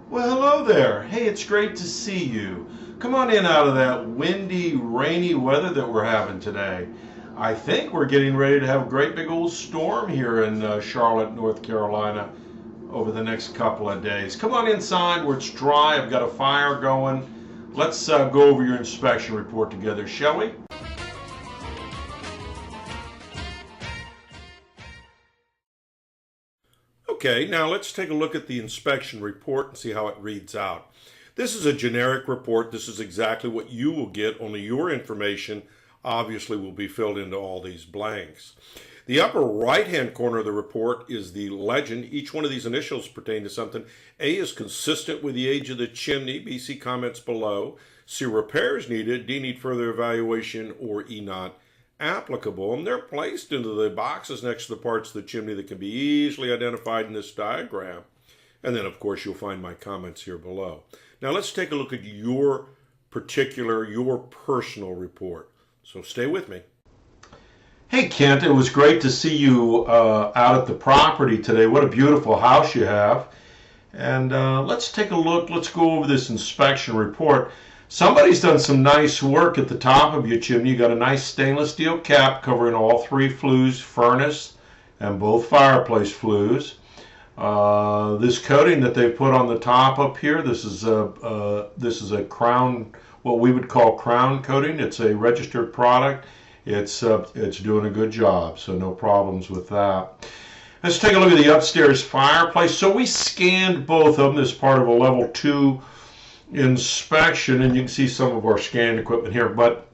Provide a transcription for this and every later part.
Well, hello there. Hey, it's great to see you. Come on in out of that windy, rainy weather that we're having today. I think we're getting ready to have a great big old storm here in Charlotte, North Carolina over the next couple of days. Come on inside where it's dry. I've got a fire going. Let's go over your inspection report together, shall we? Okay, now let's take a look at the inspection report and see how it reads out. This is a generic report. This is exactly what you will get, only your information obviously will be filled into all these blanks. The upper right-hand corner of the report is the legend. Each one of these initials pertain to something. A is consistent with the age of the chimney. B, see comments below. C, repairs needed. D, need further evaluation. Or E, not applicable. And they're placed into the boxes next to the parts of the chimney that can be easily identified in this diagram. And then, of course, you'll find my comments here below. Now, let's take a look at your personal report. So stay with me. Hey, Kent, it was great to see you out at the property today. What a beautiful house you have. And let's take a look. Let's go over this inspection report. Somebody's done some nice work at the top of your chimney. You got a nice stainless steel cap covering all three flues, furnace and both fireplace flues. This coating that they put on the top up here, this is a crown, what we would call crown coating. It's a registered product. It's doing a good job, so no problems with that. Let's take a look at the upstairs fireplace. So we scanned both of them as part of a level 2 inspection, and you can see some of our scanned equipment here. But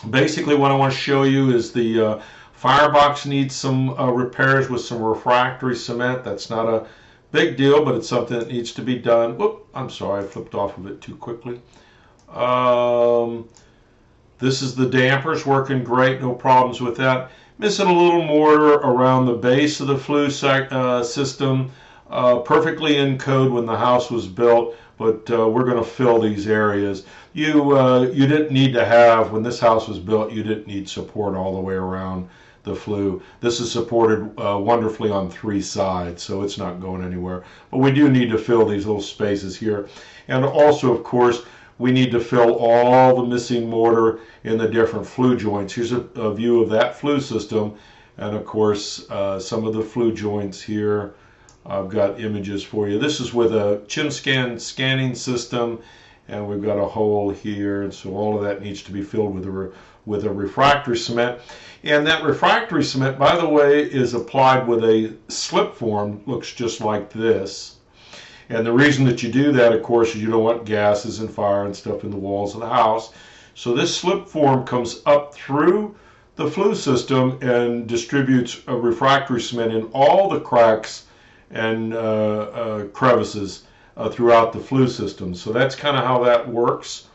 basically what I want to show you is the firebox needs some repairs with some refractory cement. That's not a big deal, but it's something that needs to be done. Whoop, I'm sorry, I flipped off of it too quickly. This is the dampers, working great, no problems with that. Missing a little mortar around the base of the flue system. Perfectly in code when the house was built, but we're going to fill these areas. You didn't need to have, when this house was built, you didn't need support all the way around the flue. This is supported wonderfully on 3 sides, so it's not going anywhere. But we do need to fill these little spaces here. And also, of course, we need to fill all the missing mortar in the different flue joints. Here's a view of that flue system, and of course some of the flue joints here. I've got images for you. This is with a ChimScan scanning system, and we've got a hole here, and so all of that needs to be filled with a refractory cement. And that refractory cement, by the way, is applied with a slip form. Looks just like this. And the reason that you do that, of course, is you don't want gases and fire and stuff in the walls of the house. So this slip form comes up through the flue system and distributes a refractory cement in all the cracks and crevices throughout the flue system. So that's kind of how that works.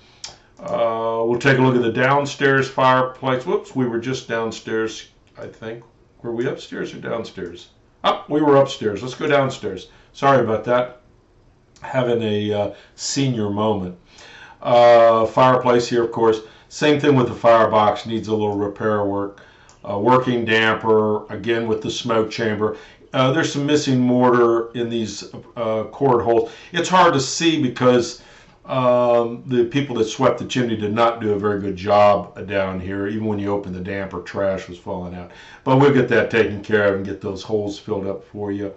We'll take a look at the downstairs fireplace. Whoops, we were just downstairs, I think. Were we upstairs or downstairs? Oh, we were upstairs. Let's go downstairs. Sorry about that. Having a senior moment. Fireplace here, of course. Same thing with the firebox, needs a little repair work. Working damper, again with the smoke chamber. There's some missing mortar in these cord holes. It's hard to see because the people that swept the chimney did not do a very good job down here. Even when you open the damper, trash was falling out. But we'll get that taken care of and get those holes filled up for you.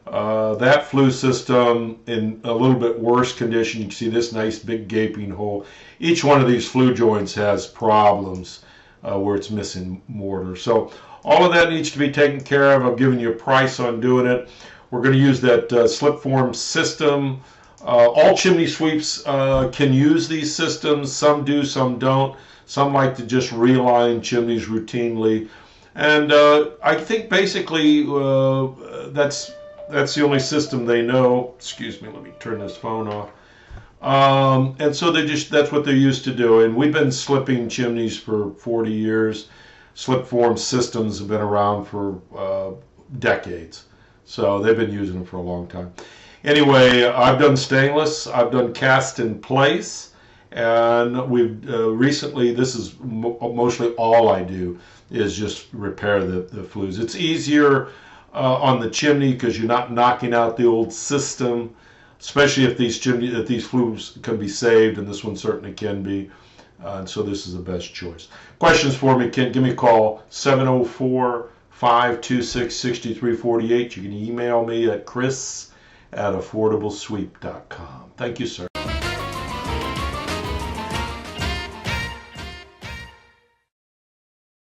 That flue system in a little bit worse condition. You can see this nice big gaping hole. Each one of these flue joints has problems where it's missing mortar. So all of that needs to be taken care of. I've given you a price on doing it. We're going to use that slip form system. All chimney sweeps can use these systems. Some do, some don't. Some like to just reline chimneys routinely. And I think basically that's the only system they know. Excuse me, let me turn this phone off. And so that's what they're used to doing. We've been slipping chimneys for 40 years. Slip form systems have been around for decades. So they've been using them for a long time. Anyway, I've done stainless, I've done cast in place, and we've recently, this is mostly all I do, is just repair the flues. It's easier on the chimney because you're not knocking out the old system. especially if these flues can be saved, and this one certainly can be. And so this is the best choice. Questions for me, Ken? Give me a call, 704-526-6348. You can email me at chris@affordablesweep.com. Thank you, sir.